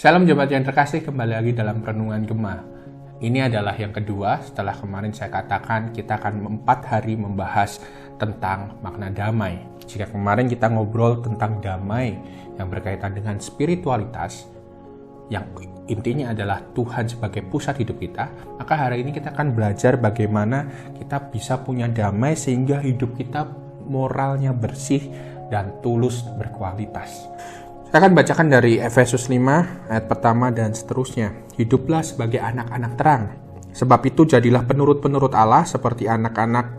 Shalom Jemaat yang terkasih, kembali lagi dalam Renungan Gema. Ini adalah yang kedua setelah kemarin saya katakan kita akan 4 hari membahas tentang makna damai. Jika kemarin kita ngobrol tentang damai yang berkaitan dengan spiritualitas, yang intinya adalah Tuhan sebagai pusat hidup kita, maka hari ini kita akan belajar bagaimana kita bisa punya damai sehingga hidup kita moralnya bersih dan tulus berkualitas. Saya akan bacakan dari Efesus 5 ayat pertama dan seterusnya. Hiduplah sebagai anak-anak terang. Sebab itu jadilah penurut-penurut Allah seperti anak-anak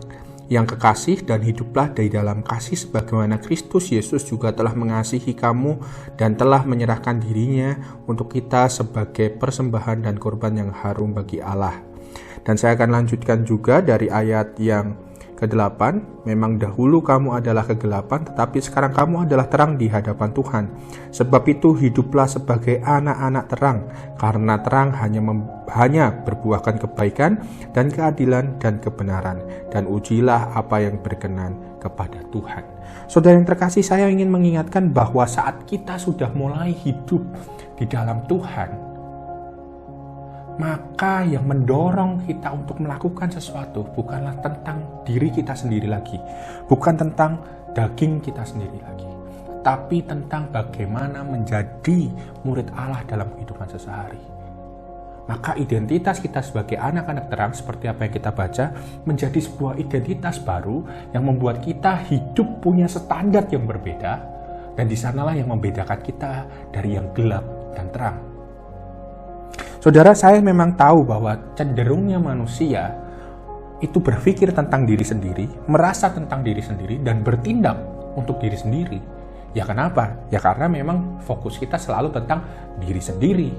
yang kekasih, dan hiduplah dari dalam kasih sebagaimana Kristus Yesus juga telah mengasihi kamu dan telah menyerahkan dirinya untuk kita sebagai persembahan dan korban yang harum bagi Allah. Dan saya akan lanjutkan juga dari ayat yang ke-8, memang dahulu kamu adalah kegelapan, tetapi sekarang kamu adalah terang di hadapan Tuhan. Sebab itu hiduplah sebagai anak-anak terang, karena terang hanya berbuahkan kebaikan dan keadilan dan kebenaran, dan ujilah apa yang berkenan kepada Tuhan. Saudara yang terkasih, saya ingin mengingatkan bahwa saat kita sudah mulai hidup di dalam Tuhan, maka yang mendorong kita untuk melakukan sesuatu bukanlah tentang diri kita sendiri lagi, bukan tentang daging kita sendiri lagi, tapi tentang bagaimana menjadi murid Allah dalam kehidupan sehari-hari. Maka identitas kita sebagai anak-anak terang, seperti apa yang kita baca, menjadi sebuah identitas baru yang membuat kita hidup punya standar yang berbeda, dan di sanalah yang membedakan kita dari yang gelap dan terang. Saudara, saya memang tahu bahwa cenderungnya manusia itu berpikir tentang diri sendiri, merasa tentang diri sendiri, dan bertindak untuk diri sendiri. Ya kenapa? Ya karena memang fokus kita selalu tentang diri sendiri.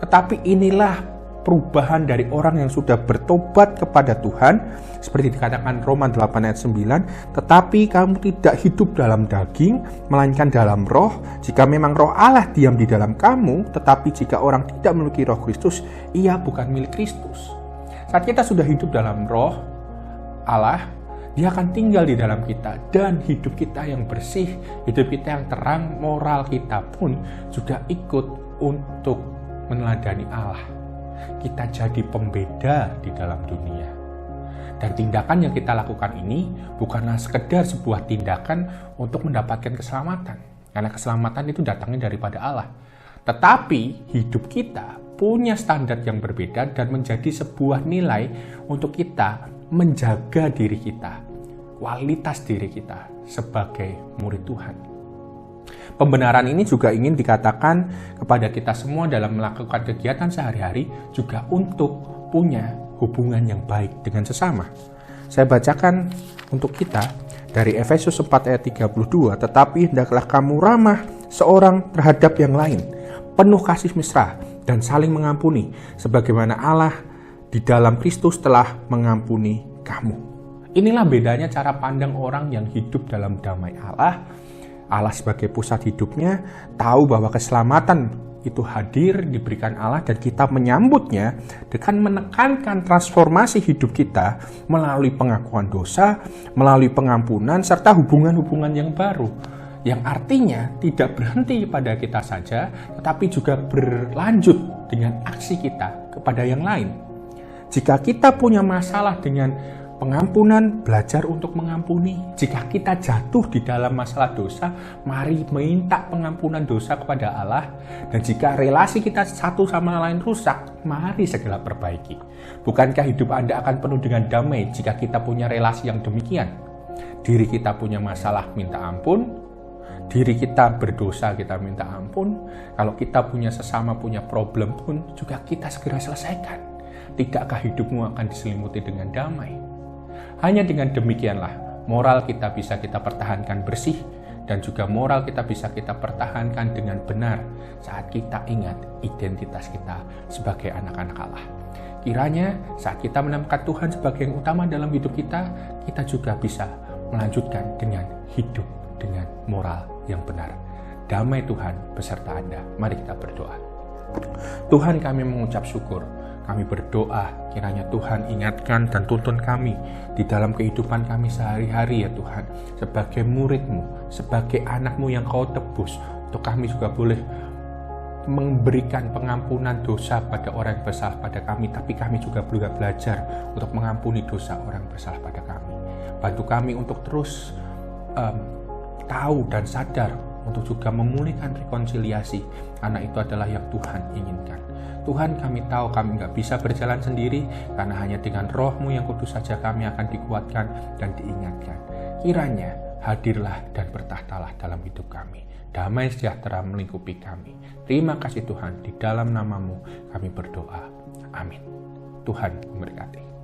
Tetapi inilah perubahan dari orang yang sudah bertobat kepada Tuhan, seperti dikatakan Roma 8 ayat 9, tetapi kamu tidak hidup dalam daging, melainkan dalam roh. Jika memang roh Allah diam di dalam kamu, tetapi jika orang tidak memiliki roh Kristus, ia bukan milik Kristus. Saat kita sudah hidup dalam roh Allah, Dia akan tinggal di dalam kita, dan hidup kita yang bersih, hidup kita yang terang, moral kita pun juga ikut untuk meneladani Allah. Kita jadi pembeda di dalam dunia. Dan tindakan yang kita lakukan ini bukanlah sekedar sebuah tindakan untuk mendapatkan keselamatan, karena keselamatan itu datangnya daripada Allah. Tetapi hidup kita punya standar yang berbeda dan menjadi sebuah nilai untuk kita menjaga diri kita, kualitas diri kita sebagai murid Tuhan. Pembenaran ini juga ingin dikatakan kepada kita semua dalam melakukan kegiatan sehari-hari, juga untuk punya hubungan yang baik dengan sesama. Saya bacakan untuk kita dari Efesus 4 ayat 32, tetapi hendaklah kamu ramah seorang terhadap yang lain, penuh kasih mesra dan saling mengampuni, sebagaimana Allah di dalam Kristus telah mengampuni kamu. Inilah bedanya cara pandang orang yang hidup dalam damai Allah. Allah sebagai pusat hidupnya, tahu bahwa keselamatan itu hadir, diberikan Allah, dan kita menyambutnya dengan menekankan transformasi hidup kita melalui pengakuan dosa, melalui pengampunan, serta hubungan-hubungan yang baru. Yang artinya tidak berhenti pada kita saja, tetapi juga berlanjut dengan aksi kita kepada yang lain. Jika kita punya masalah dengan pengampunan, belajar untuk mengampuni. Jika kita jatuh di dalam masalah dosa, mari minta pengampunan dosa kepada Allah. Dan jika relasi kita satu sama lain rusak, mari segera perbaiki. Bukankah hidup Anda akan penuh dengan damai jika kita punya relasi yang demikian? Diri kita punya masalah, minta ampun. Diri kita berdosa, kita minta ampun. Kalau kita punya sesama punya problem pun, juga kita segera selesaikan. Tidakkah hidupmu akan diselimuti dengan damai? Hanya dengan demikianlah moral kita bisa kita pertahankan bersih, dan juga moral kita bisa kita pertahankan dengan benar saat kita ingat identitas kita sebagai anak-anak Allah. Kiranya saat kita menemukan Tuhan sebagai yang utama dalam hidup kita, kita juga bisa melanjutkan dengan hidup dengan moral yang benar. Damai Tuhan beserta Anda. Mari kita berdoa. Tuhan, kami mengucap syukur. Kami berdoa kiranya Tuhan ingatkan dan tuntun kami di dalam kehidupan kami sehari-hari ya Tuhan. Sebagai murid-Mu, sebagai anak-Mu yang Kau tebus, untuk kami juga boleh memberikan pengampunan dosa pada orang yang bersalah pada kami, tapi kami juga perlu belajar untuk mengampuni dosa orang yang bersalah pada kami. Bantu kami untuk terus tahu dan sadar untuk juga memulihkan rekonsiliasi, karena itu adalah yang Tuhan inginkan. Tuhan, kami tahu kami nggak bisa berjalan sendiri, karena hanya dengan Roh-Mu yang kudus saja kami akan dikuatkan dan diingatkan. Kiranya hadirlah dan bertahtalah dalam hidup kami. Damai sejahtera melingkupi kami. Terima kasih Tuhan, di dalam nama-Mu kami berdoa. Amin. Tuhan memberkati.